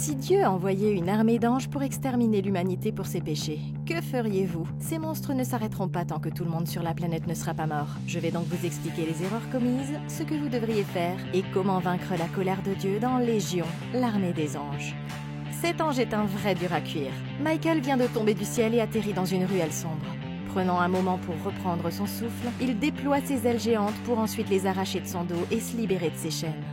Si Dieu envoyait une armée d'anges pour exterminer l'humanité pour ses péchés, que feriez-vous? Ces monstres ne s'arrêteront pas tant que tout le monde sur la planète ne sera pas mort. Je vais donc vous expliquer les erreurs commises, ce que vous devriez faire et comment vaincre la colère de Dieu dans Légion, l'armée des anges. Cet ange est un vrai dur à cuire. Michael vient de tomber du ciel et atterrit dans une ruelle sombre. Prenant un moment pour reprendre son souffle, il déploie ses ailes géantes pour ensuite les arracher de son dos et se libérer de ses chaînes.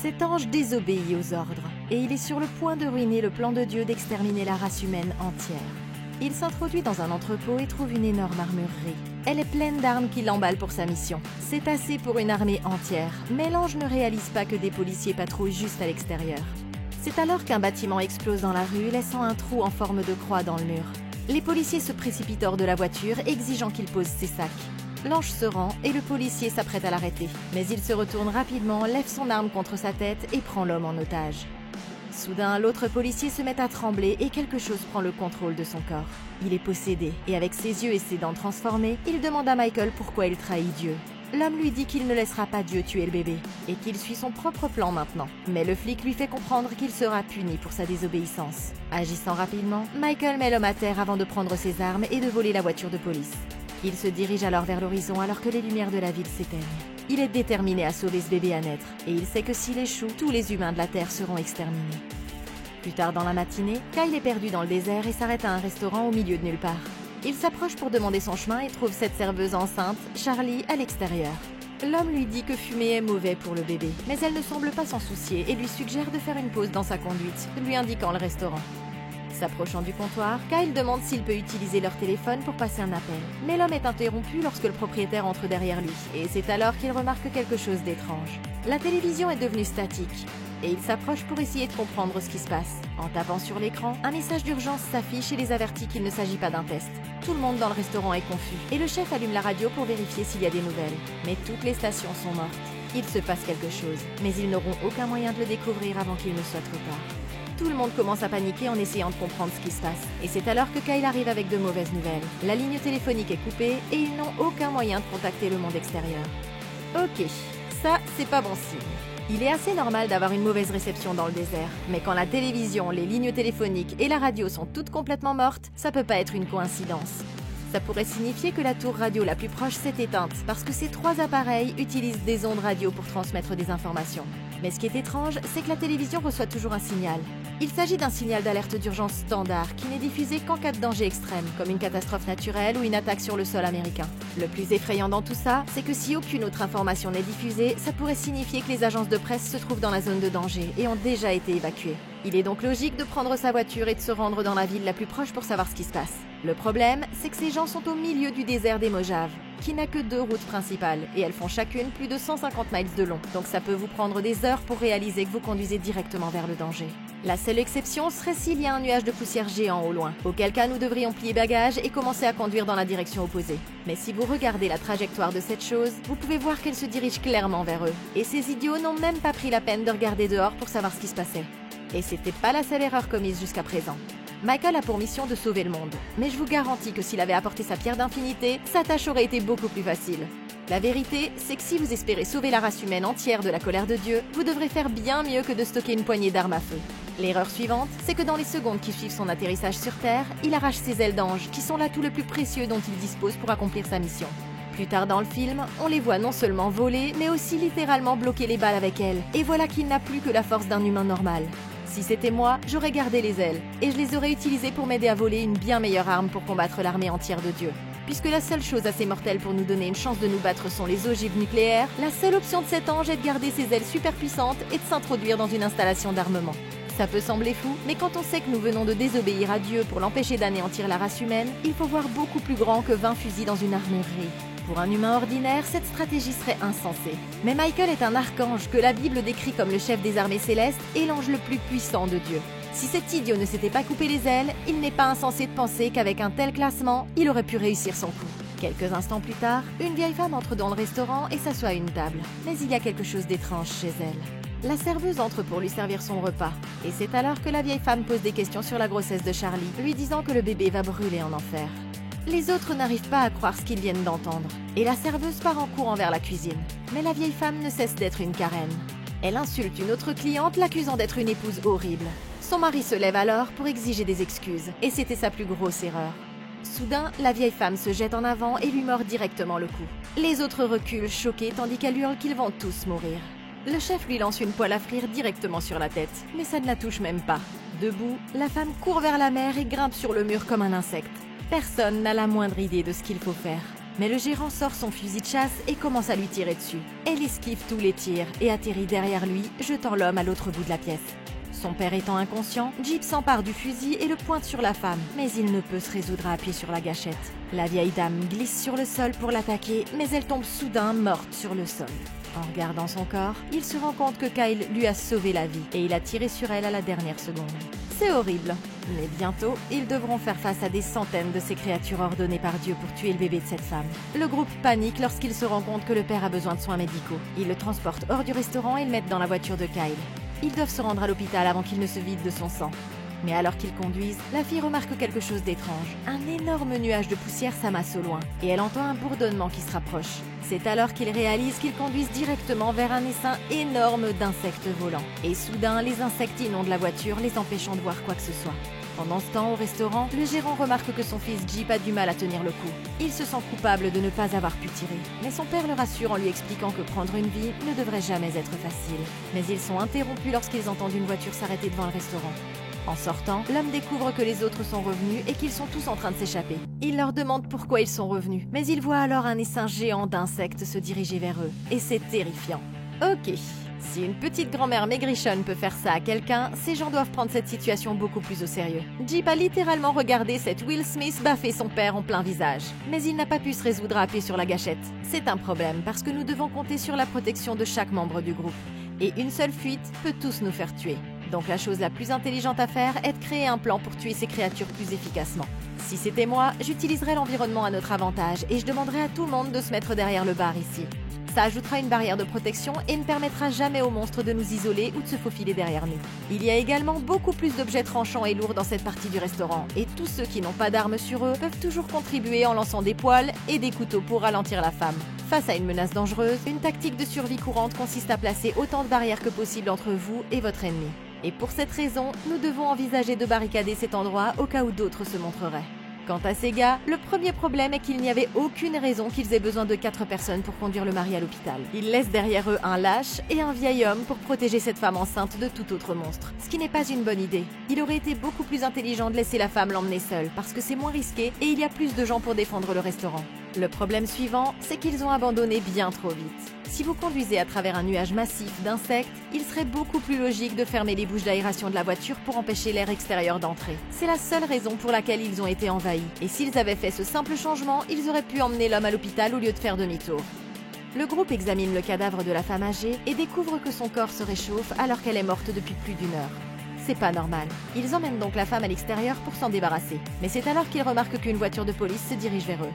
Cet ange désobéit aux ordres, et il est sur le point de ruiner le plan de Dieu d'exterminer la race humaine entière. Il s'introduit dans un entrepôt et trouve une énorme armurerie. Elle est pleine d'armes qui l'emballent pour sa mission. C'est assez pour une armée entière, mais l'ange ne réalise pas que des policiers patrouillent juste à l'extérieur. C'est alors qu'un bâtiment explose dans la rue, laissant un trou en forme de croix dans le mur. Les policiers se précipitent hors de la voiture, exigeant qu'il pose ses sacs. L'ange se rend et le policier s'apprête à l'arrêter. Mais il se retourne rapidement, lève son arme contre sa tête et prend l'homme en otage. Soudain, l'autre policier se met à trembler et quelque chose prend le contrôle de son corps. Il est possédé et avec ses yeux et ses dents transformées, il demande à Michael pourquoi il trahit Dieu. L'homme lui dit qu'il ne laissera pas Dieu tuer le bébé et qu'il suit son propre plan maintenant. Mais le flic lui fait comprendre qu'il sera puni pour sa désobéissance. Agissant rapidement, Michael met l'homme à terre avant de prendre ses armes et de voler la voiture de police. Il se dirige alors vers l'horizon alors que les lumières de la ville s'éteignent. Il est déterminé à sauver ce bébé à naître et il sait que s'il échoue, tous les humains de la Terre seront exterminés. Plus tard dans la matinée, Kyle est perdu dans le désert et s'arrête à un restaurant au milieu de nulle part. Il s'approche pour demander son chemin et trouve cette serveuse enceinte, Charlie, à l'extérieur. L'homme lui dit que fumer est mauvais pour le bébé, mais elle ne semble pas s'en soucier et lui suggère de faire une pause dans sa conduite, lui indiquant le restaurant. S'approchant du comptoir, Kyle demande s'il peut utiliser leur téléphone pour passer un appel. Mais l'homme est interrompu lorsque le propriétaire entre derrière lui, et c'est alors qu'il remarque quelque chose d'étrange. La télévision est devenue statique, et il s'approche pour essayer de comprendre ce qui se passe. En tapant sur l'écran, un message d'urgence s'affiche et les avertit qu'il ne s'agit pas d'un test. Tout le monde dans le restaurant est confus, et le chef allume la radio pour vérifier s'il y a des nouvelles. Mais toutes les stations sont mortes. Il se passe quelque chose, mais ils n'auront aucun moyen de le découvrir avant qu'il ne soit trop tard. Tout le monde commence à paniquer en essayant de comprendre ce qui se passe. Et c'est alors que Kyle arrive avec de mauvaises nouvelles. La ligne téléphonique est coupée et ils n'ont aucun moyen de contacter le monde extérieur. Ok, ça, c'est pas bon signe. Il est assez normal d'avoir une mauvaise réception dans le désert, mais quand la télévision, les lignes téléphoniques et la radio sont toutes complètement mortes, ça peut pas être une coïncidence. Ça pourrait signifier que la tour radio la plus proche s'est éteinte, parce que ces trois appareils utilisent des ondes radio pour transmettre des informations. Mais ce qui est étrange, c'est que la télévision reçoit toujours un signal. Il s'agit d'un signal d'alerte d'urgence standard qui n'est diffusé qu'en cas de danger extrême, comme une catastrophe naturelle ou une attaque sur le sol américain. Le plus effrayant dans tout ça, c'est que si aucune autre information n'est diffusée, ça pourrait signifier que les agences de presse se trouvent dans la zone de danger et ont déjà été évacuées. Il est donc logique de prendre sa voiture et de se rendre dans la ville la plus proche pour savoir ce qui se passe. Le problème, c'est que ces gens sont au milieu du désert des Mojaves, qui n'a que 2 routes principales, et elles font chacune plus de 150 miles de long, donc ça peut vous prendre des heures pour réaliser que vous conduisez directement vers le danger. La seule exception serait s'il y a un nuage de poussière géant au loin, auquel cas nous devrions plier bagages et commencer à conduire dans la direction opposée. Mais si vous regardez la trajectoire de cette chose, vous pouvez voir qu'elle se dirige clairement vers eux, et ces idiots n'ont même pas pris la peine de regarder dehors pour savoir ce qui se passait. Et c'était pas la seule erreur commise jusqu'à présent. Michael a pour mission de sauver le monde, mais je vous garantis que s'il avait apporté sa pierre d'infinité, sa tâche aurait été beaucoup plus facile. La vérité, c'est que si vous espérez sauver la race humaine entière de la colère de Dieu, vous devrez faire bien mieux que de stocker une poignée d'armes à feu. L'erreur suivante, c'est que dans les secondes qui suivent son atterrissage sur Terre, il arrache ses ailes d'ange, qui sont l'atout le plus précieux dont il dispose pour accomplir sa mission. Plus tard dans le film, on les voit non seulement voler, mais aussi littéralement bloquer les balles avec elles, et voilà qu'il n'a plus que la force d'un humain normal. Si c'était moi, j'aurais gardé les ailes, et je les aurais utilisées pour m'aider à voler une bien meilleure arme pour combattre l'armée entière de Dieu. Puisque la seule chose assez mortelle pour nous donner une chance de nous battre sont les ogives nucléaires, la seule option de cet ange est de garder ses ailes super puissantes et de s'introduire dans une installation d'armement. Ça peut sembler fou, mais quand on sait que nous venons de désobéir à Dieu pour l'empêcher d'anéantir la race humaine, il faut voir beaucoup plus grand que 20 fusils dans une armurerie. Pour un humain ordinaire, cette stratégie serait insensée. Mais Michael est un archange que la Bible décrit comme le chef des armées célestes et l'ange le plus puissant de Dieu. Si cet idiot ne s'était pas coupé les ailes, il n'est pas insensé de penser qu'avec un tel classement, il aurait pu réussir son coup. Quelques instants plus tard, une vieille femme entre dans le restaurant et s'assoit à une table. Mais il y a quelque chose d'étrange chez elle. La serveuse entre pour lui servir son repas. Et c'est alors que la vieille femme pose des questions sur la grossesse de Charlie, lui disant que le bébé va brûler en enfer. Les autres n'arrivent pas à croire ce qu'ils viennent d'entendre, et la serveuse part en courant vers la cuisine. Mais la vieille femme ne cesse d'être une carène. Elle insulte une autre cliente, l'accusant d'être une épouse horrible. Son mari se lève alors pour exiger des excuses, et c'était sa plus grosse erreur. Soudain, la vieille femme se jette en avant et lui mord directement le cou. Les autres reculent, choqués, tandis qu'elle hurle qu'ils vont tous mourir. Le chef lui lance une poêle à frire directement sur la tête, mais ça ne la touche même pas. Debout, la femme court vers la mer et grimpe sur le mur comme un insecte. Personne n'a la moindre idée de ce qu'il faut faire. Mais le gérant sort son fusil de chasse et commence à lui tirer dessus. Elle esquive tous les tirs et atterrit derrière lui, jetant l'homme à l'autre bout de la pièce. Son père étant inconscient, Jeep s'empare du fusil et le pointe sur la femme, mais il ne peut se résoudre à appuyer sur la gâchette. La vieille dame glisse sur le sol pour l'attaquer, mais elle tombe soudain morte sur le sol. En regardant son corps, il se rend compte que Kyle lui a sauvé la vie et il a tiré sur elle à la dernière seconde. C'est horrible, mais bientôt, ils devront faire face à des centaines de ces créatures ordonnées par Dieu pour tuer le bébé de cette femme. Le groupe panique lorsqu'il se rend compte que le père a besoin de soins médicaux. Ils le transportent hors du restaurant et le mettent dans la voiture de Kyle. Ils doivent se rendre à l'hôpital avant qu'il ne se vide de son sang. Mais alors qu'ils conduisent, la fille remarque quelque chose d'étrange. Un énorme nuage de poussière s'amasse au loin, et elle entend un bourdonnement qui se rapproche. C'est alors qu'ils réalisent qu'ils conduisent directement vers un essaim énorme d'insectes volants. Et soudain, les insectes inondent la voiture, les empêchant de voir quoi que ce soit. Pendant ce temps, au restaurant, le gérant remarque que son fils Jeep a du mal à tenir le coup. Il se sent coupable de ne pas avoir pu tirer. Mais son père le rassure en lui expliquant que prendre une vie ne devrait jamais être facile. Mais ils sont interrompus lorsqu'ils entendent une voiture s'arrêter devant le restaurant. En sortant, l'homme découvre que les autres sont revenus et qu'ils sont tous en train de s'échapper. Il leur demande pourquoi ils sont revenus, mais il voit alors un essaim géant d'insectes se diriger vers eux. Et c'est terrifiant. Ok, si une petite grand-mère maigrichonne peut faire ça à quelqu'un, ces gens doivent prendre cette situation beaucoup plus au sérieux. Jeep a littéralement regardé cette Will Smith baffer son père en plein visage. Mais il n'a pas pu se résoudre à appuyer sur la gâchette. C'est un problème parce que nous devons compter sur la protection de chaque membre du groupe. Et une seule fuite peut tous nous faire tuer. Donc la chose la plus intelligente à faire est de créer un plan pour tuer ces créatures plus efficacement. Si c'était moi, j'utiliserais l'environnement à notre avantage et je demanderais à tout le monde de se mettre derrière le bar ici. Ça ajoutera une barrière de protection et ne permettra jamais aux monstres de nous isoler ou de se faufiler derrière nous. Il y a également beaucoup plus d'objets tranchants et lourds dans cette partie du restaurant, et tous ceux qui n'ont pas d'armes sur eux peuvent toujours contribuer en lançant des poêles et des couteaux pour ralentir la femme. Face à une menace dangereuse, une tactique de survie courante consiste à placer autant de barrières que possible entre vous et votre ennemi. Et pour cette raison, nous devons envisager de barricader cet endroit au cas où d'autres se montreraient. Quant à ces gars, le premier problème est qu'il n'y avait aucune raison qu'ils aient besoin de 4 personnes pour conduire le mari à l'hôpital. Ils laissent derrière eux un lâche et un vieil homme pour protéger cette femme enceinte de tout autre monstre. Ce qui n'est pas une bonne idée. Il aurait été beaucoup plus intelligent de laisser la femme l'emmener seule, parce que c'est moins risqué et il y a plus de gens pour défendre le restaurant. Le problème suivant, c'est qu'ils ont abandonné bien trop vite. Si vous conduisez à travers un nuage massif d'insectes, il serait beaucoup plus logique de fermer les bouches d'aération de la voiture pour empêcher l'air extérieur d'entrer. C'est la seule raison pour laquelle ils ont été envahis. Et s'ils avaient fait ce simple changement, ils auraient pu emmener l'homme à l'hôpital au lieu de faire demi-tour. Le groupe examine le cadavre de la femme âgée et découvre que son corps se réchauffe alors qu'elle est morte depuis plus d'1 heure. C'est pas normal. Ils emmènent donc la femme à l'extérieur pour s'en débarrasser. Mais c'est alors qu'ils remarquent qu'une voiture de police se dirige vers eux.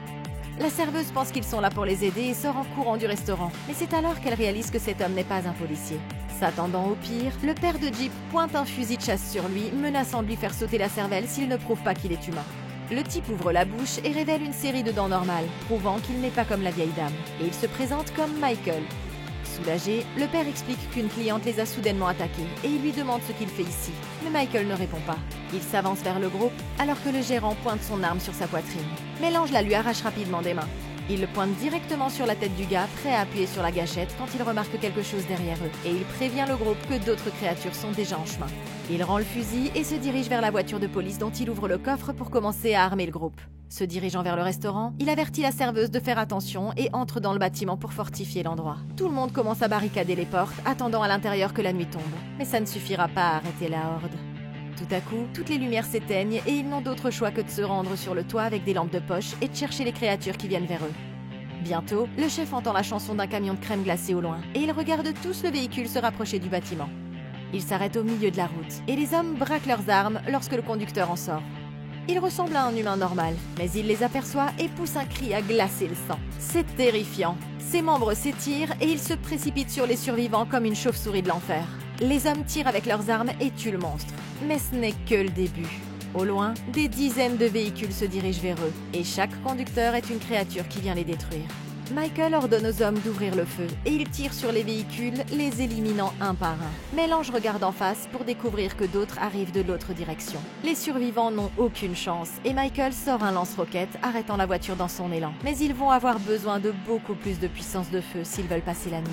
La serveuse pense qu'ils sont là pour les aider et sort en courant du restaurant. Mais c'est alors qu'elle réalise que cet homme n'est pas un policier. S'attendant au pire, le père de Jeep pointe un fusil de chasse sur lui, menaçant de lui faire sauter la cervelle s'il ne prouve pas qu'il est humain. Le type ouvre la bouche et révèle une série de dents normales, prouvant qu'il n'est pas comme la vieille dame. Et il se présente comme Michael. Soulagé, le père explique qu'une cliente les a soudainement attaqués et il lui demande ce qu'il fait ici. Mais Michael ne répond pas. Il s'avance vers le groupe alors que le gérant pointe son arme sur sa poitrine. Mais l'ange la lui arrache rapidement des mains. Il le pointe directement sur la tête du gars, prêt à appuyer sur la gâchette quand il remarque quelque chose derrière eux. Et il prévient le groupe que d'autres créatures sont déjà en chemin. Il rend le fusil et se dirige vers la voiture de police dont il ouvre le coffre pour commencer à armer le groupe. Se dirigeant vers le restaurant, il avertit la serveuse de faire attention et entre dans le bâtiment pour fortifier l'endroit. Tout le monde commence à barricader les portes, attendant à l'intérieur que la nuit tombe. Mais ça ne suffira pas à arrêter la horde. Tout à coup, toutes les lumières s'éteignent et ils n'ont d'autre choix que de se rendre sur le toit avec des lampes de poche et de chercher les créatures qui viennent vers eux. Bientôt, le chef entend la chanson d'un camion de crème glacée au loin et ils regardent tous le véhicule se rapprocher du bâtiment. Il s'arrête au milieu de la route et les hommes braquent leurs armes lorsque le conducteur en sort. Il ressemble à un humain normal, mais il les aperçoit et pousse un cri à glacer le sang. C'est terrifiant. Ses membres s'étirent et il se précipite sur les survivants comme une chauve-souris de l'enfer. Les hommes tirent avec leurs armes et tuent le monstre. Mais ce n'est que le début. Au loin, des dizaines de véhicules se dirigent vers eux, et chaque conducteur est une créature qui vient les détruire. Michael ordonne aux hommes d'ouvrir le feu et il tire sur les véhicules, les éliminant un par un. Mais l'ange regarde en face pour découvrir que d'autres arrivent de l'autre direction. Les survivants n'ont aucune chance et Michael sort un lance-roquette, arrêtant la voiture dans son élan. Mais ils vont avoir besoin de beaucoup plus de puissance de feu s'ils veulent passer la nuit.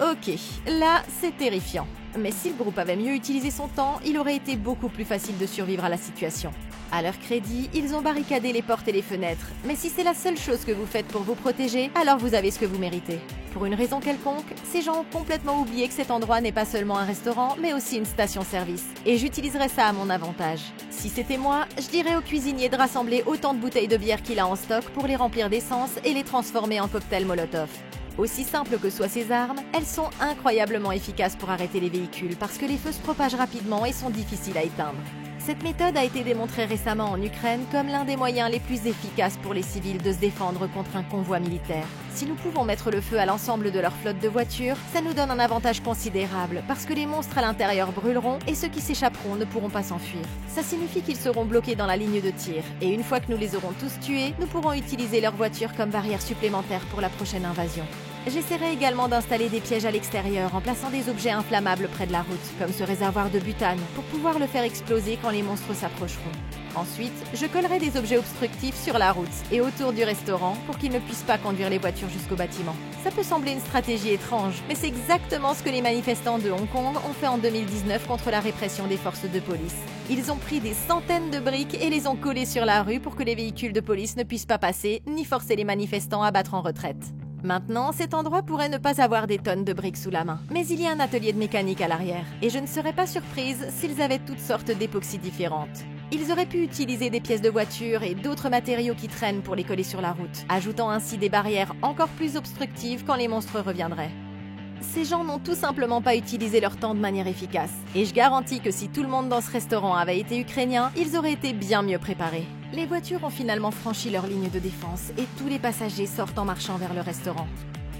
Ok, là c'est terrifiant. Mais si le groupe avait mieux utilisé son temps, il aurait été beaucoup plus facile de survivre à la situation. À leur crédit, ils ont barricadé les portes et les fenêtres. Mais si c'est la seule chose que vous faites pour vous protéger, alors vous avez ce que vous méritez. Pour une raison quelconque, ces gens ont complètement oublié que cet endroit n'est pas seulement un restaurant, mais aussi une station-service. Et j'utiliserai ça à mon avantage. Si c'était moi, je dirais au cuisinier de rassembler autant de bouteilles de bière qu'il a en stock pour les remplir d'essence et les transformer en cocktail Molotov. Aussi simples que soient ces armes, elles sont incroyablement efficaces pour arrêter les véhicules parce que les feux se propagent rapidement et sont difficiles à éteindre. Cette méthode a été démontrée récemment en Ukraine comme l'un des moyens les plus efficaces pour les civils de se défendre contre un convoi militaire. Si nous pouvons mettre le feu à l'ensemble de leur flotte de voitures, ça nous donne un avantage considérable parce que les monstres à l'intérieur brûleront et ceux qui s'échapperont ne pourront pas s'enfuir. Ça signifie qu'ils seront bloqués dans la ligne de tir et une fois que nous les aurons tous tués, nous pourrons utiliser leurs voitures comme barrière supplémentaire pour la prochaine invasion. J'essaierai également d'installer des pièges à l'extérieur en plaçant des objets inflammables près de la route, comme ce réservoir de butane, pour pouvoir le faire exploser quand les monstres s'approcheront. Ensuite, je collerai des objets obstructifs sur la route et autour du restaurant pour qu'ils ne puissent pas conduire les voitures jusqu'au bâtiment. Ça peut sembler une stratégie étrange, mais c'est exactement ce que les manifestants de Hong Kong ont fait en 2019 contre la répression des forces de police. Ils ont pris des centaines de briques et les ont collées sur la rue pour que les véhicules de police ne puissent pas passer, ni forcer les manifestants à battre en retraite. Maintenant, cet endroit pourrait ne pas avoir des tonnes de briques sous la main, mais il y a un atelier de mécanique à l'arrière, et je ne serais pas surprise s'ils avaient toutes sortes d'époxy différentes. Ils auraient pu utiliser des pièces de voiture et d'autres matériaux qui traînent pour les coller sur la route, ajoutant ainsi des barrières encore plus obstructives quand les monstres reviendraient. Ces gens n'ont tout simplement pas utilisé leur temps de manière efficace, et je garantis que si tout le monde dans ce restaurant avait été ukrainien, ils auraient été bien mieux préparés. Les voitures ont finalement franchi leur ligne de défense et tous les passagers sortent en marchant vers le restaurant.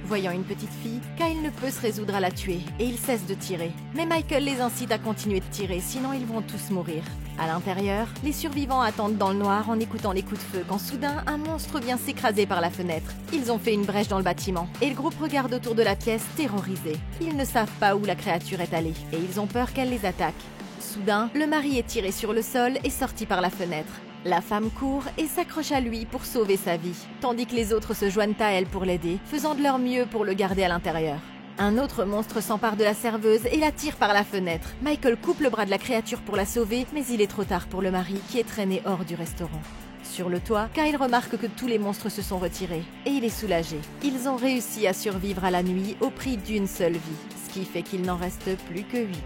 Voyant une petite fille, Kyle ne peut se résoudre à la tuer et il cesse de tirer. Mais Michael les incite à continuer de tirer, sinon ils vont tous mourir. À l'intérieur, les survivants attendent dans le noir en écoutant les coups de feu quand soudain un monstre vient s'écraser par la fenêtre. Ils ont fait une brèche dans le bâtiment et le groupe regarde autour de la pièce terrorisé. Ils ne savent pas où la créature est allée et ils ont peur qu'elle les attaque. Soudain, le mari est tiré sur le sol et sorti par la fenêtre. La femme court et s'accroche à lui pour sauver sa vie, tandis que les autres se joignent à elle pour l'aider, faisant de leur mieux pour le garder à l'intérieur. Un autre monstre s'empare de la serveuse et la tire par la fenêtre. Michael coupe le bras de la créature pour la sauver, mais il est trop tard pour le mari qui est traîné hors du restaurant. Sur le toit, Kyle remarque que tous les monstres se sont retirés, et il est soulagé. Ils ont réussi à survivre à la nuit au prix d'une seule vie, ce qui fait qu'il n'en reste plus que 8.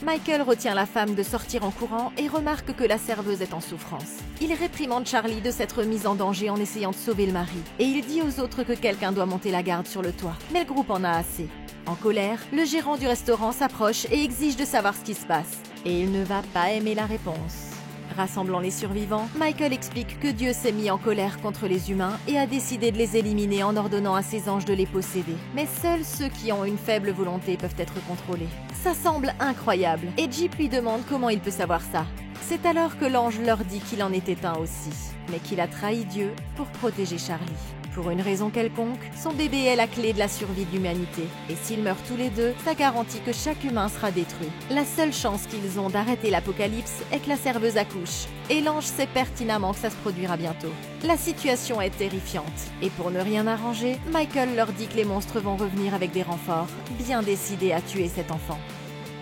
Michael retient la femme de sortir en courant et remarque que la serveuse est en souffrance. Il réprimande Charlie de s'être mise en danger en essayant de sauver le mari, et il dit aux autres que quelqu'un doit monter la garde sur le toit, mais le groupe en a assez. En colère, le gérant du restaurant s'approche et exige de savoir ce qui se passe, et il ne va pas aimer la réponse. Rassemblant les survivants, Michael explique que Dieu s'est mis en colère contre les humains et a décidé de les éliminer en ordonnant à ses anges de les posséder. Mais seuls ceux qui ont une faible volonté peuvent être contrôlés. Ça semble incroyable, et Jeep lui demande comment il peut savoir ça. C'est alors que l'ange leur dit qu'il en était un aussi, mais qu'il a trahi Dieu pour protéger Charlie. Pour une raison quelconque, son bébé est la clé de la survie de l'humanité. Et s'ils meurent tous les deux, ça garantit que chaque humain sera détruit. La seule chance qu'ils ont d'arrêter l'apocalypse est que la serveuse accouche. Et l'ange sait pertinemment que ça se produira bientôt. La situation est terrifiante. Et pour ne rien arranger, Michael leur dit que les monstres vont revenir avec des renforts, bien décidés à tuer cet enfant.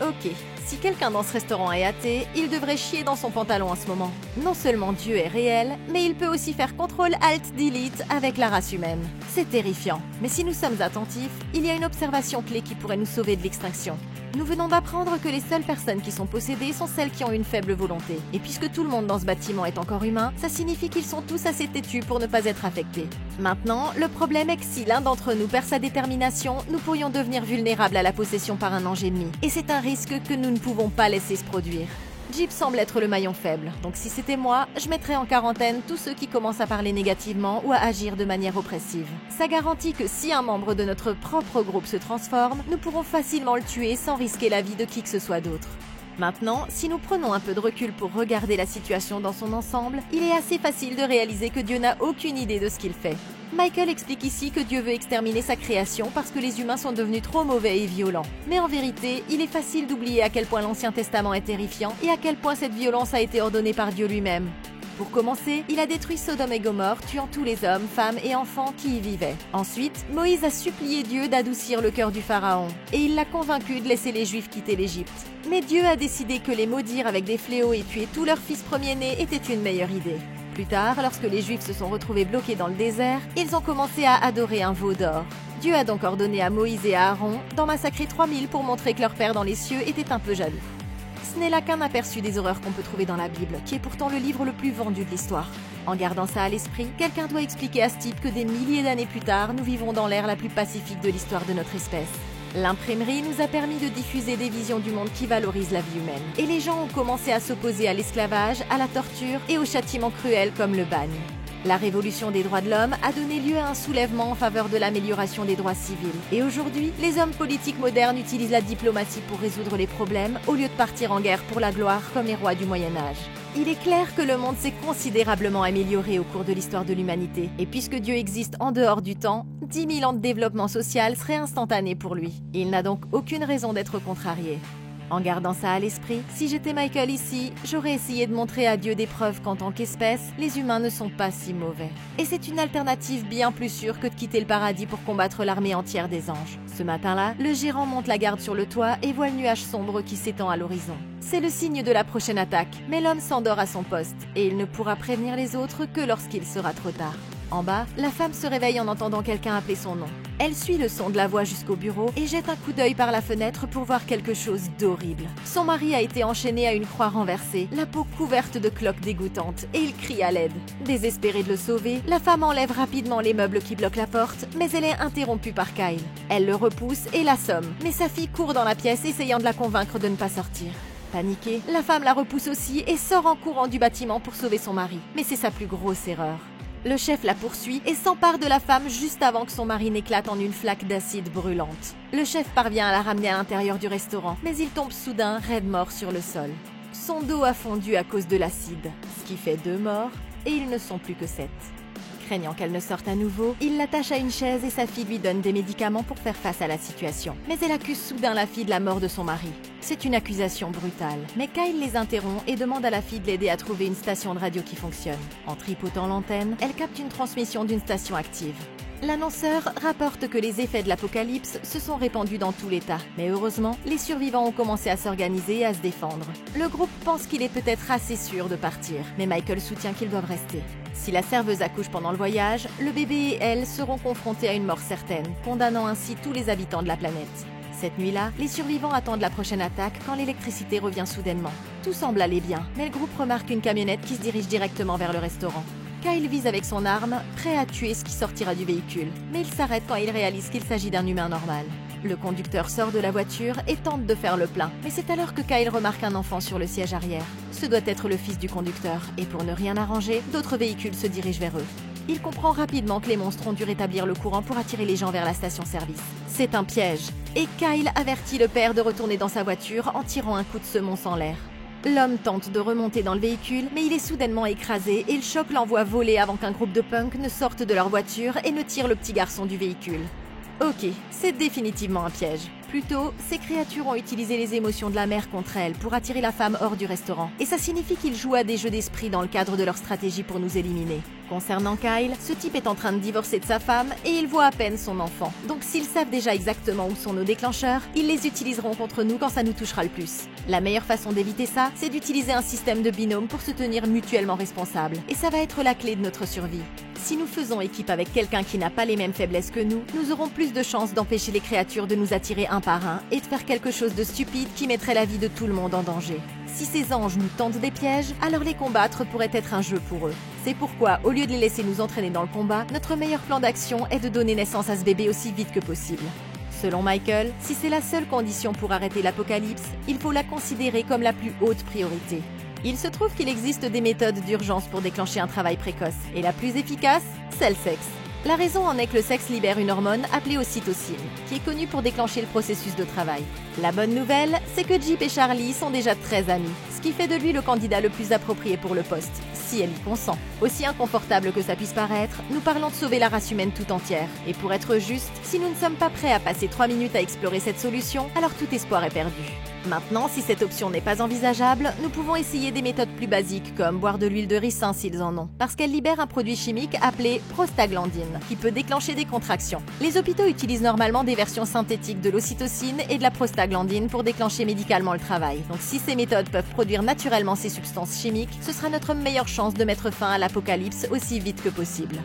Ok, si quelqu'un dans ce restaurant est athée, il devrait chier dans son pantalon en ce moment. Non seulement Dieu est réel, mais il peut aussi faire CTRL-ALT-DELETE avec la race humaine. C'est terrifiant. Mais si nous sommes attentifs, il y a une observation clé qui pourrait nous sauver de l'extinction. Nous venons d'apprendre que les seules personnes qui sont possédées sont celles qui ont une faible volonté. Et puisque tout le monde dans ce bâtiment est encore humain, ça signifie qu'ils sont tous assez têtus pour ne pas être affectés. Maintenant, le problème est que si l'un d'entre nous perd sa détermination, nous pourrions devenir vulnérables à la possession par un ange ennemi. Et c'est un risque que nous ne pouvons pas laisser se produire. Jeep semble être le maillon faible, donc si c'était moi, je mettrais en quarantaine tous ceux qui commencent à parler négativement ou à agir de manière oppressive. Ça garantit que si un membre de notre propre groupe se transforme, nous pourrons facilement le tuer sans risquer la vie de qui que ce soit d'autre. Maintenant, si nous prenons un peu de recul pour regarder la situation dans son ensemble, il est assez facile de réaliser que Dieu n'a aucune idée de ce qu'il fait. Michael explique ici que Dieu veut exterminer sa création parce que les humains sont devenus trop mauvais et violents. Mais en vérité, il est facile d'oublier à quel point l'Ancien Testament est terrifiant et à quel point cette violence a été ordonnée par Dieu lui-même. Pour commencer, il a détruit Sodome et Gomorrhe, tuant tous les hommes, femmes et enfants qui y vivaient. Ensuite, Moïse a supplié Dieu d'adoucir le cœur du pharaon, et il l'a convaincu de laisser les Juifs quitter l'Égypte. Mais Dieu a décidé que les maudire avec des fléaux et tuer tous leurs fils premiers-nés était une meilleure idée. Plus tard, lorsque les Juifs se sont retrouvés bloqués dans le désert, ils ont commencé à adorer un veau d'or. Dieu a donc ordonné à Moïse et à Aaron d'en massacrer 3000 pour montrer que leur Père dans les cieux était un peu jaloux. Ce n'est là qu'un aperçu des horreurs qu'on peut trouver dans la Bible, qui est pourtant le livre le plus vendu de l'histoire. En gardant ça à l'esprit, quelqu'un doit expliquer à Steve que des milliers d'années plus tard, nous vivons dans l'ère la plus pacifique de l'histoire de notre espèce. L'imprimerie nous a permis de diffuser des visions du monde qui valorisent la vie humaine. Et les gens ont commencé à s'opposer à l'esclavage, à la torture et aux châtiments cruels comme le bagne. La révolution des droits de l'homme a donné lieu à un soulèvement en faveur de l'amélioration des droits civils. Et aujourd'hui, les hommes politiques modernes utilisent la diplomatie pour résoudre les problèmes au lieu de partir en guerre pour la gloire comme les rois du Moyen-Âge. Il est clair que le monde s'est considérablement amélioré au cours de l'histoire de l'humanité. Et puisque Dieu existe en dehors du temps, 10 000 ans de développement social seraient instantanés pour lui. Il n'a donc aucune raison d'être contrarié. En gardant ça à l'esprit, si j'étais Michael ici, j'aurais essayé de montrer à Dieu des preuves qu'en tant qu'espèce, les humains ne sont pas si mauvais. Et c'est une alternative bien plus sûre que de quitter le paradis pour combattre l'armée entière des anges. Ce matin-là, le gérant monte la garde sur le toit et voit le nuage sombre qui s'étend à l'horizon. C'est le signe de la prochaine attaque, mais l'homme s'endort à son poste, et il ne pourra prévenir les autres que lorsqu'il sera trop tard. En bas, la femme se réveille en entendant quelqu'un appeler son nom. Elle suit le son de la voix jusqu'au bureau et jette un coup d'œil par la fenêtre pour voir quelque chose d'horrible. Son mari a été enchaîné à une croix renversée, la peau couverte de cloques dégoûtantes, et il crie à l'aide. Désespérée de le sauver, la femme enlève rapidement les meubles qui bloquent la porte, mais elle est interrompue par Kyle. Elle le repousse et l'assomme, mais sa fille court dans la pièce essayant de la convaincre de ne pas sortir. Paniquée, la femme la repousse aussi et sort en courant du bâtiment pour sauver son mari. Mais c'est sa plus grosse erreur. Le chef la poursuit et s'empare de la femme juste avant que son mari n'éclate en une flaque d'acide brûlante. Le chef parvient à la ramener à l'intérieur du restaurant, mais il tombe soudain raide mort sur le sol. Son dos a fondu à cause de l'acide, ce qui fait 2 morts, et ils ne sont plus que 7. Craignant qu'elle ne sorte à nouveau, il l'attache à une chaise et sa fille lui donne des médicaments pour faire face à la situation. Mais elle accuse soudain la fille de la mort de son mari. C'est une accusation brutale, mais Kyle les interrompt et demande à la fille de l'aider à trouver une station de radio qui fonctionne. En tripotant l'antenne, elle capte une transmission d'une station active. L'annonceur rapporte que les effets de l'apocalypse se sont répandus dans tout l'État. Mais heureusement, les survivants ont commencé à s'organiser et à se défendre. Le groupe pense qu'il est peut-être assez sûr de partir, mais Michael soutient qu'ils doivent rester. Si la serveuse accouche pendant le voyage, le bébé et elle seront confrontés à une mort certaine, condamnant ainsi tous les habitants de la planète. Cette nuit-là, les survivants attendent la prochaine attaque quand l'électricité revient soudainement. Tout semble aller bien, mais le groupe remarque une camionnette qui se dirige directement vers le restaurant. Kyle vise avec son arme, prêt à tuer ce qui sortira du véhicule, mais il s'arrête quand il réalise qu'il s'agit d'un humain normal. Le conducteur sort de la voiture et tente de faire le plein, mais c'est alors que Kyle remarque un enfant sur le siège arrière. Ce doit être le fils du conducteur, et pour ne rien arranger, d'autres véhicules se dirigent vers eux. Il comprend rapidement que les monstres ont dû rétablir le courant pour attirer les gens vers la station-service. C'est un piège, et Kyle avertit le père de retourner dans sa voiture en tirant un coup de semonce en l'air. L'homme tente de remonter dans le véhicule, mais il est soudainement écrasé et le choc l'envoie voler avant qu'un groupe de punks ne sorte de leur voiture et ne tire le petit garçon du véhicule. Ok, c'est définitivement un piège. Plutôt, ces créatures ont utilisé les émotions de la mère contre elles pour attirer la femme hors du restaurant. Et ça signifie qu'ils jouent à des jeux d'esprit dans le cadre de leur stratégie pour nous éliminer. Concernant Kyle, ce type est en train de divorcer de sa femme et il voit à peine son enfant. Donc s'ils savent déjà exactement où sont nos déclencheurs, ils les utiliseront contre nous quand ça nous touchera le plus. La meilleure façon d'éviter ça, c'est d'utiliser un système de binôme pour se tenir mutuellement responsables. Et ça va être la clé de notre survie. Si nous faisons équipe avec quelqu'un qui n'a pas les mêmes faiblesses que nous aurons plus de chances d'empêcher les créatures de nous attirer un par un et de faire quelque chose de stupide qui mettrait la vie de tout le monde en danger. Si ces anges nous tendent des pièges, alors les combattre pourrait être un jeu pour eux. C'est pourquoi, au lieu de les laisser nous entraîner dans le combat, notre meilleur plan d'action est de donner naissance à ce bébé aussi vite que possible. Selon Michael, si c'est la seule condition pour arrêter l'apocalypse, il faut la considérer comme la plus haute priorité. Il se trouve qu'il existe des méthodes d'urgence pour déclencher un travail précoce, et la plus efficace, c'est le sexe. La raison en est que le sexe libère une hormone appelée ocytocine, qui est connue pour déclencher le processus de travail. La bonne nouvelle, c'est que Jeep et Charlie sont déjà très amis, ce qui fait de lui le candidat le plus approprié pour le poste, si elle y consent. Aussi inconfortable que ça puisse paraître, nous parlons de sauver la race humaine tout entière. Et pour être juste, si nous ne sommes pas prêts à passer 3 minutes à explorer cette solution, alors tout espoir est perdu. Maintenant, si cette option n'est pas envisageable, nous pouvons essayer des méthodes plus basiques, comme boire de l'huile de ricin s'ils en ont, parce qu'elle libère un produit chimique appelé prostaglandine, qui peut déclencher des contractions. Les hôpitaux utilisent normalement des versions synthétiques de l'ocytocine et de la prostaglandine pour déclencher médicalement le travail. Donc si ces méthodes peuvent produire naturellement ces substances chimiques, ce sera notre meilleure chance de mettre fin à l'apocalypse aussi vite que possible.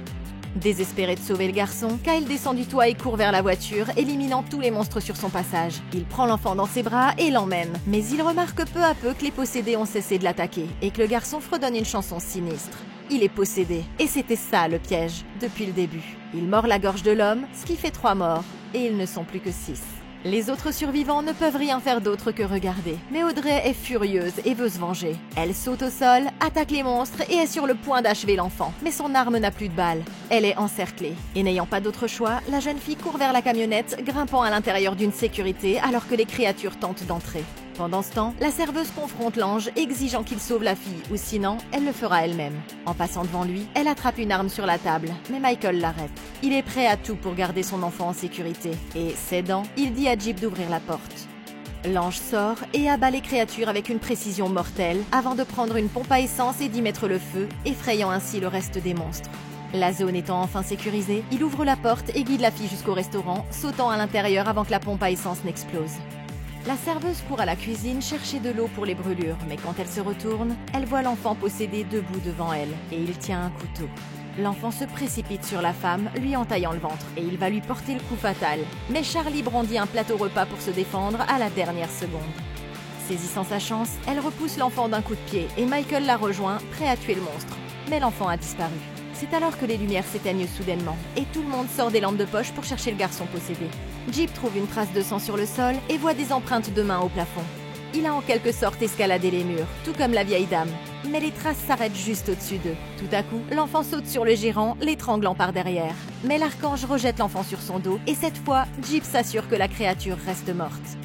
Désespéré de sauver le garçon, Kyle descend du toit et court vers la voiture, éliminant tous les monstres sur son passage. Il prend l'enfant dans ses bras et l'emmène. Mais il remarque peu à peu que les possédés ont cessé de l'attaquer et que le garçon fredonne une chanson sinistre. Il est possédé. Et c'était ça le piège, depuis le début. Il mord la gorge de l'homme, ce qui fait 3 morts. Et ils ne sont plus que 6. Les autres survivants ne peuvent rien faire d'autre que regarder. Mais Audrey est furieuse et veut se venger. Elle saute au sol, attaque les monstres et est sur le point d'achever l'enfant. Mais son arme n'a plus de balles. Elle est encerclée. Et n'ayant pas d'autre choix, la jeune fille court vers la camionnette, grimpant à l'intérieur d'une sécurité alors que les créatures tentent d'entrer. Pendant ce temps, la serveuse confronte l'ange, exigeant qu'il sauve la fille, ou sinon, elle le fera elle-même. En passant devant lui, elle attrape une arme sur la table, mais Michael l'arrête. Il est prêt à tout pour garder son enfant en sécurité, et, cédant, il dit à Jeep d'ouvrir la porte. L'ange sort et abat les créatures avec une précision mortelle, avant de prendre une pompe à essence et d'y mettre le feu, effrayant ainsi le reste des monstres. La zone étant enfin sécurisée, il ouvre la porte et guide la fille jusqu'au restaurant, sautant à l'intérieur avant que la pompe à essence n'explose. La serveuse court à la cuisine chercher de l'eau pour les brûlures, mais quand elle se retourne, elle voit l'enfant possédé debout devant elle, et il tient un couteau. L'enfant se précipite sur la femme, lui entaillant le ventre, et il va lui porter le coup fatal. Mais Charlie brandit un plateau repas pour se défendre à la dernière seconde. Saisissant sa chance, elle repousse l'enfant d'un coup de pied, et Michael la rejoint, prêt à tuer le monstre. Mais l'enfant a disparu. C'est alors que les lumières s'éteignent soudainement, et tout le monde sort des lampes de poche pour chercher le garçon possédé. Jeep trouve une trace de sang sur le sol et voit des empreintes de mains au plafond. Il a en quelque sorte escaladé les murs, tout comme la vieille dame. Mais les traces s'arrêtent juste au-dessus d'eux. Tout à coup, l'enfant saute sur le gérant, l'étranglant par derrière. Mais l'archange rejette l'enfant sur son dos, et cette fois, Jeep s'assure que la créature reste morte.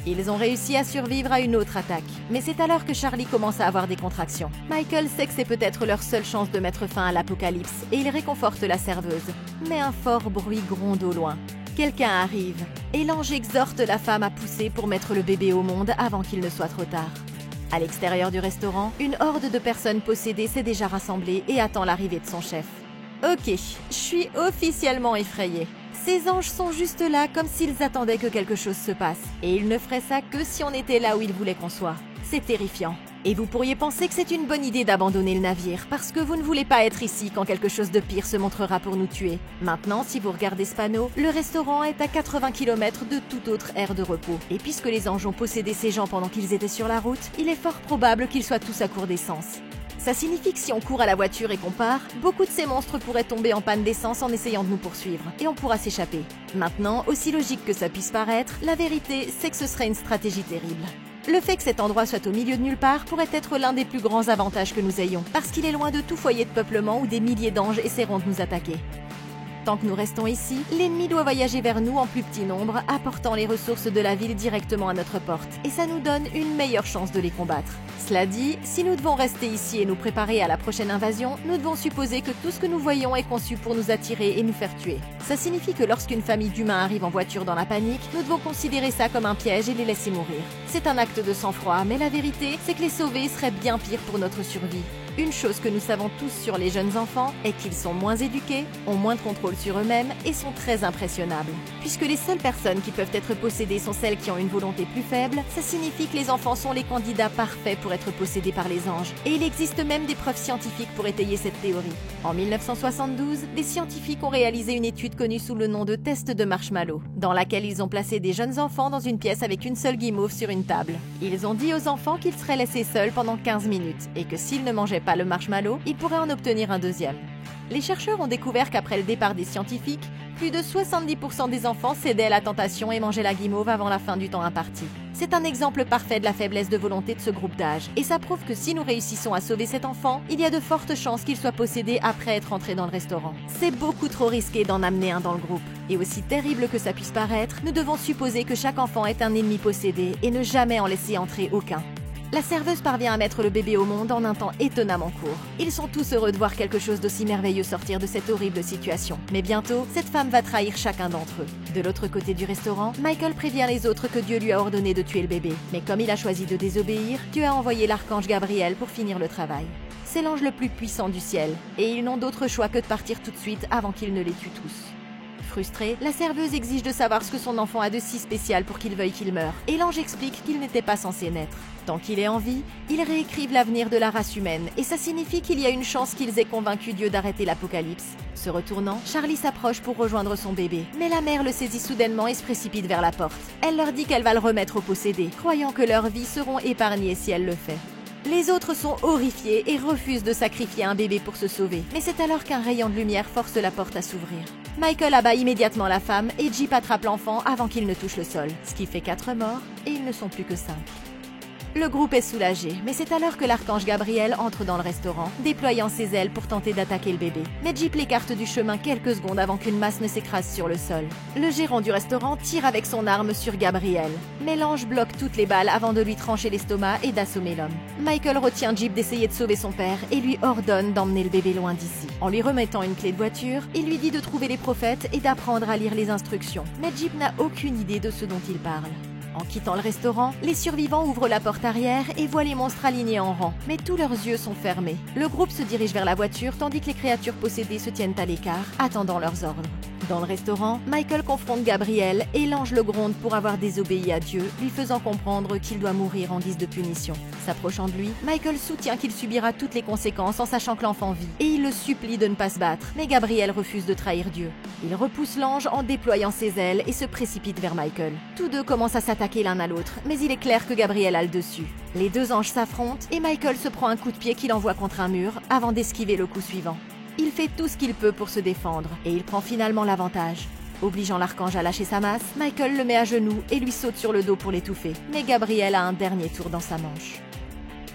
Ils ont réussi à survivre à une autre attaque. Mais c'est alors que Charlie commence à avoir des contractions. Michael sait que c'est peut-être leur seule chance de mettre fin à l'apocalypse, et il réconforte la serveuse. Mais un fort bruit gronde au loin. Quelqu'un arrive, et l'ange exhorte la femme à pousser pour mettre le bébé au monde avant qu'il ne soit trop tard. À l'extérieur du restaurant, une horde de personnes possédées s'est déjà rassemblée et attend l'arrivée de son chef. Ok, je suis officiellement effrayée. Ces anges sont juste là comme s'ils attendaient que quelque chose se passe. Et ils ne feraient ça que si on était là où ils voulaient qu'on soit. C'est terrifiant. Et vous pourriez penser que c'est une bonne idée d'abandonner le navire, parce que vous ne voulez pas être ici quand quelque chose de pire se montrera pour nous tuer. Maintenant, si vous regardez ce panneau, le restaurant est à 80 km de toute autre aire de repos. Et puisque les anges ont possédé ces gens pendant qu'ils étaient sur la route, il est fort probable qu'ils soient tous à court d'essence. Ça signifie que si on court à la voiture et qu'on part, beaucoup de ces monstres pourraient tomber en panne d'essence en essayant de nous poursuivre, et on pourra s'échapper. Maintenant, aussi logique que ça puisse paraître, la vérité, c'est que ce serait une stratégie terrible. Le fait que cet endroit soit au milieu de nulle part pourrait être l'un des plus grands avantages que nous ayons, parce qu'il est loin de tout foyer de peuplement où des milliers d'anges essaieront de nous attaquer. Tant que nous restons ici, l'ennemi doit voyager vers nous en plus petit nombre, apportant les ressources de la ville directement à notre porte, et ça nous donne une meilleure chance de les combattre. Cela dit, si nous devons rester ici et nous préparer à la prochaine invasion, nous devons supposer que tout ce que nous voyons est conçu pour nous attirer et nous faire tuer. Ça signifie que lorsqu'une famille d'humains arrive en voiture dans la panique, nous devons considérer ça comme un piège et les laisser mourir. C'est un acte de sang-froid, mais la vérité, c'est que les sauver serait bien pire pour notre survie. Une chose que nous savons tous sur les jeunes enfants est qu'ils sont moins éduqués, ont moins de contrôle sur eux-mêmes et sont très impressionnables. Puisque les seules personnes qui peuvent être possédées sont celles qui ont une volonté plus faible, ça signifie que les enfants sont les candidats parfaits pour être possédés par les anges. Et il existe même des preuves scientifiques pour étayer cette théorie. En 1972, des scientifiques ont réalisé une étude connue sous le nom de test de marshmallow, dans laquelle ils ont placé des jeunes enfants dans une pièce avec une seule guimauve sur une table. Ils ont dit aux enfants qu'ils seraient laissés seuls pendant 15 minutes et que s'ils ne mangeaient pas le marshmallow, ils pourraient en obtenir un deuxième. Les chercheurs ont découvert qu'après le départ des scientifiques, plus de 70% des enfants cédaient à la tentation et mangeaient la guimauve avant la fin du temps imparti. C'est un exemple parfait de la faiblesse de volonté de ce groupe d'âge. Et ça prouve que si nous réussissons à sauver cet enfant, il y a de fortes chances qu'il soit possédé après être entré dans le restaurant. C'est beaucoup trop risqué d'en amener un dans le groupe. Et aussi terrible que ça puisse paraître, nous devons supposer que chaque enfant est un ennemi possédé et ne jamais en laisser entrer aucun. La serveuse parvient à mettre le bébé au monde en un temps étonnamment court. Ils sont tous heureux de voir quelque chose d'aussi merveilleux sortir de cette horrible situation. Mais bientôt, cette femme va trahir chacun d'entre eux. De l'autre côté du restaurant, Michael prévient les autres que Dieu lui a ordonné de tuer le bébé. Mais comme il a choisi de désobéir, Dieu a envoyé l'archange Gabriel pour finir le travail. C'est l'ange le plus puissant du ciel, et ils n'ont d'autre choix que de partir tout de suite avant qu'il ne les tue tous. Frustrée, la serveuse exige de savoir ce que son enfant a de si spécial pour qu'il veuille qu'il meure, et l'ange explique qu'il n'était pas censé naître. Tant qu'il est en vie, ils réécrivent l'avenir de la race humaine, et ça signifie qu'il y a une chance qu'ils aient convaincu Dieu d'arrêter l'apocalypse. Se retournant, Charlie s'approche pour rejoindre son bébé, mais la mère le saisit soudainement et se précipite vers la porte. Elle leur dit qu'elle va le remettre au possédé, croyant que leurs vies seront épargnées si elle le fait. Les autres sont horrifiés et refusent de sacrifier un bébé pour se sauver, mais c'est alors qu'un rayon de lumière force la porte à s'ouvrir. Michael abat immédiatement la femme et Jeep attrape l'enfant avant qu'il ne touche le sol, ce qui fait 4 morts et ils ne sont plus que 5. Le groupe est soulagé, mais c'est alors que l'archange Gabriel entre dans le restaurant, déployant ses ailes pour tenter d'attaquer le bébé. Mais Jeep l'écarte du chemin quelques secondes avant qu'une masse ne s'écrase sur le sol. Le gérant du restaurant tire avec son arme sur Gabriel. Mais l'ange bloque toutes les balles avant de lui trancher l'estomac et d'assommer l'homme. Michael retient Jeep d'essayer de sauver son père et lui ordonne d'emmener le bébé loin d'ici. En lui remettant une clé de voiture, il lui dit de trouver les prophètes et d'apprendre à lire les instructions. Mais Jeep n'a aucune idée de ce dont il parle. En quittant le restaurant, les survivants ouvrent la porte arrière et voient les monstres alignés en rang, mais tous leurs yeux sont fermés. Le groupe se dirige vers la voiture tandis que les créatures possédées se tiennent à l'écart, attendant leurs ordres. Dans le restaurant, Michael confronte Gabriel et l'ange le gronde pour avoir désobéi à Dieu, lui faisant comprendre qu'il doit mourir en guise de punition. S'approchant de lui, Michael soutient qu'il subira toutes les conséquences en sachant que l'enfant vit, et il le supplie de ne pas se battre, mais Gabriel refuse de trahir Dieu. Il repousse l'ange en déployant ses ailes et se précipite vers Michael. Tous deux commencent à s'attaquer l'un à l'autre, mais il est clair que Gabriel a le dessus. Les deux anges s'affrontent et Michael se prend un coup de pied qu'il envoie contre un mur avant d'esquiver le coup suivant. Il fait tout ce qu'il peut pour se défendre et il prend finalement l'avantage. Obligeant l'archange à lâcher sa masse, Michael le met à genoux et lui saute sur le dos pour l'étouffer. Mais Gabriel a un dernier tour dans sa manche.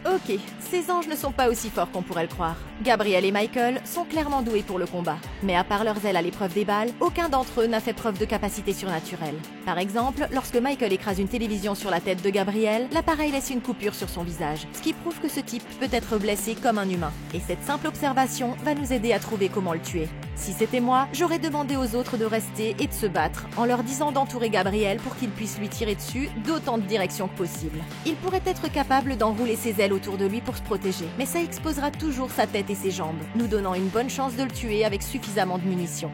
Ok, ces anges ne sont pas aussi forts qu'on pourrait le croire. Gabriel et Michael sont clairement doués pour le combat. Mais à part leurs ailes à l'épreuve des balles, aucun d'entre eux n'a fait preuve de capacité surnaturelle. Par exemple, lorsque Michael écrase une télévision sur la tête de Gabriel, l'appareil laisse une coupure sur son visage, ce qui prouve que ce type peut être blessé comme un humain. Et cette simple observation va nous aider à trouver comment le tuer. Si c'était moi, j'aurais demandé aux autres de rester et de se battre, en leur disant d'entourer Gabriel pour qu'il puisse lui tirer dessus d'autant de directions que possible. Il pourrait être capable d'enrouler ses ailes autour de lui pour se protéger, mais ça exposera toujours sa tête et ses jambes, nous donnant une bonne chance de le tuer avec suffisamment de munitions.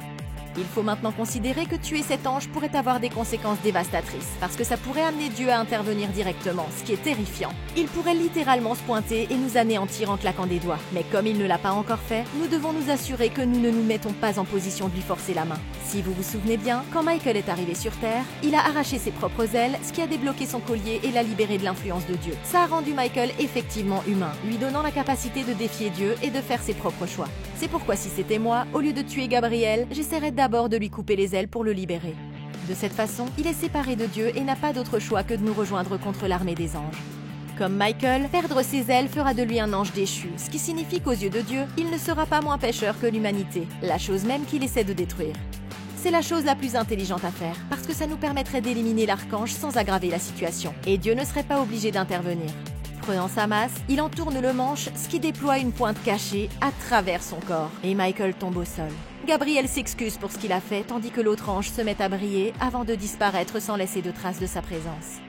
Il faut maintenant considérer que tuer cet ange pourrait avoir des conséquences dévastatrices, parce que ça pourrait amener Dieu à intervenir directement, ce qui est terrifiant. Il pourrait littéralement se pointer et nous anéantir en claquant des doigts. Mais comme il ne l'a pas encore fait, nous devons nous assurer que nous ne nous mettons pas en position de lui forcer la main. Si vous vous souvenez bien, quand Michael est arrivé sur Terre, il a arraché ses propres ailes, ce qui a débloqué son collier et l'a libéré de l'influence de Dieu. Ça a rendu Michael effectivement humain, lui donnant la capacité de défier Dieu et de faire ses propres choix. C'est pourquoi si c'était moi, au lieu de tuer Gabriel, j'essaierais d'abord de lui couper les ailes pour le libérer. De cette façon, il est séparé de Dieu et n'a pas d'autre choix que de nous rejoindre contre l'armée des anges. Comme Michael, perdre ses ailes fera de lui un ange déchu, ce qui signifie qu'aux yeux de Dieu, il ne sera pas moins pécheur que l'humanité, la chose même qu'il essaie de détruire. C'est la chose la plus intelligente à faire, parce que ça nous permettrait d'éliminer l'archange sans aggraver la situation, et Dieu ne serait pas obligé d'intervenir. Prenant sa masse, il entourne le manche, ce qui déploie une pointe cachée à travers son corps, et Michael tombe au sol. Gabriel s'excuse pour ce qu'il a fait, tandis que l'autre ange se met à briller avant de disparaître sans laisser de traces de sa présence.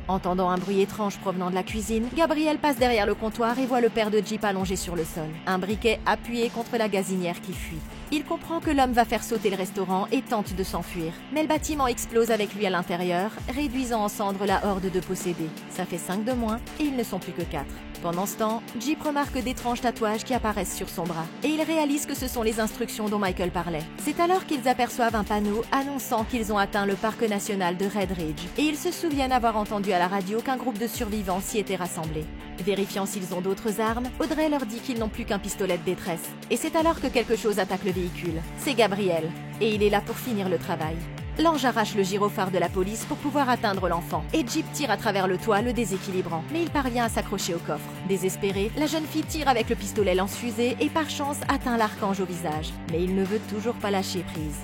Entendant un bruit étrange provenant de la cuisine, Gabriel passe derrière le comptoir et voit le père de Jeep allongé sur le sol, un briquet appuyé contre la gazinière qui fuit. Il comprend que l'homme va faire sauter le restaurant et tente de s'enfuir, mais le bâtiment explose avec lui à l'intérieur, réduisant en cendres la horde de possédés. Ça fait 5 de moins et ils ne sont plus que 4. Pendant ce temps, Jeep remarque d'étranges tatouages qui apparaissent sur son bras, et il réalise que ce sont les instructions dont Michael parlait. C'est alors qu'ils aperçoivent un panneau annonçant qu'ils ont atteint le parc national de Red Ridge, et ils se souviennent avoir entendu à la radio qu'un groupe de survivants s'y était rassemblé. Vérifiant s'ils ont d'autres armes, Audrey leur dit qu'ils n'ont plus qu'un pistolet de détresse. Et c'est alors que quelque chose attaque le véhicule. C'est Gabriel, et il est là pour finir le travail. L'ange arrache le gyrophare de la police pour pouvoir atteindre l'enfant, et Jeep tire à travers le toit, le déséquilibrant, mais il parvient à s'accrocher au coffre. Désespérée, la jeune fille tire avec le pistolet lance-fusée et par chance atteint l'archange au visage, mais il ne veut toujours pas lâcher prise.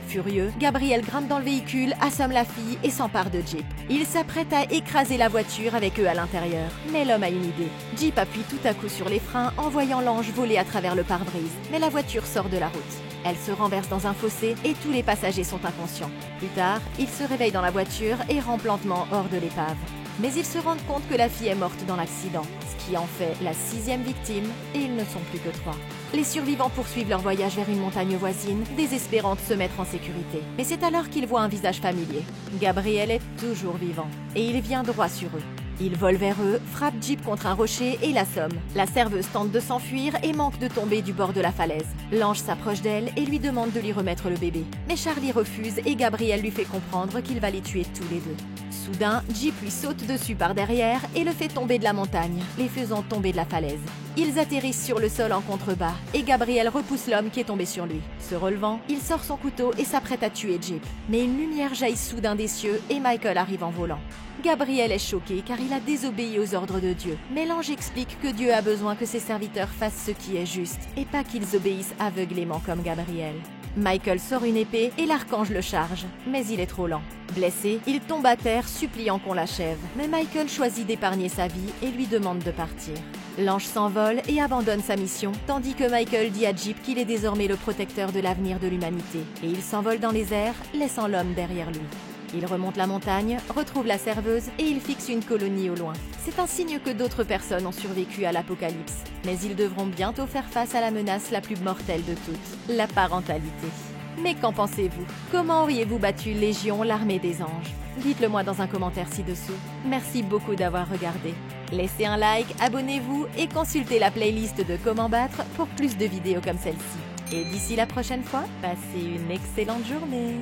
Furieux, Gabriel grimpe dans le véhicule, assomme la fille et s'empare de Jeep. Il s'apprête à écraser la voiture avec eux à l'intérieur. Mais l'homme a une idée. Jeep appuie tout à coup sur les freins en voyant l'ange voler à travers le pare-brise. Mais la voiture sort de la route. Elle se renverse dans un fossé et tous les passagers sont inconscients. Plus tard, ils se réveillent dans la voiture et rampent lentement hors de l'épave. Mais ils se rendent compte que la fille est morte dans l'accident, ce qui en fait la 6e victime, et ils ne sont plus que 3. Les survivants poursuivent leur voyage vers une montagne voisine, désespérant de se mettre en sécurité. Mais c'est alors qu'ils voient un visage familier. Gabriel est toujours vivant, et il vient droit sur eux. Il vole vers eux, frappe Jeep contre un rocher et l'assomme. La serveuse tente de s'enfuir et manque de tomber du bord de la falaise. L'ange s'approche d'elle et lui demande de lui remettre le bébé. Mais Charlie refuse et Gabriel lui fait comprendre qu'il va les tuer tous les deux. Soudain, Jeep lui saute dessus par derrière et le fait tomber de la montagne, les faisant tomber de la falaise. Ils atterrissent sur le sol en contrebas et Gabriel repousse l'homme qui est tombé sur lui. Se relevant, il sort son couteau et s'apprête à tuer Jeep. Mais une lumière jaillit soudain des cieux et Michael arrive en volant. Gabriel est choqué car il a désobéi aux ordres de Dieu. Mais l'ange explique que Dieu a besoin que ses serviteurs fassent ce qui est juste et pas qu'ils obéissent aveuglément comme Gabriel. Michael sort une épée et l'archange le charge, mais il est trop lent. Blessé, il tombe à terre suppliant qu'on l'achève. Mais Michael choisit d'épargner sa vie et lui demande de partir. L'ange s'envole et abandonne sa mission, tandis que Michael dit à Jeep qu'il est désormais le protecteur de l'avenir de l'humanité. Et il s'envole dans les airs, laissant l'homme derrière lui. Il remonte la montagne, retrouve la serveuse et il fixe une colonie au loin. C'est un signe que d'autres personnes ont survécu à l'apocalypse. Mais ils devront bientôt faire face à la menace la plus mortelle de toutes, la parentalité. Mais qu'en pensez-vous? Comment auriez-vous battu Légion, l'armée des anges? Dites-le moi dans un commentaire ci-dessous. Merci beaucoup d'avoir regardé. Laissez un like, abonnez-vous et consultez la playlist de Comment battre pour plus de vidéos comme celle-ci. Et d'ici la prochaine fois, passez une excellente journée.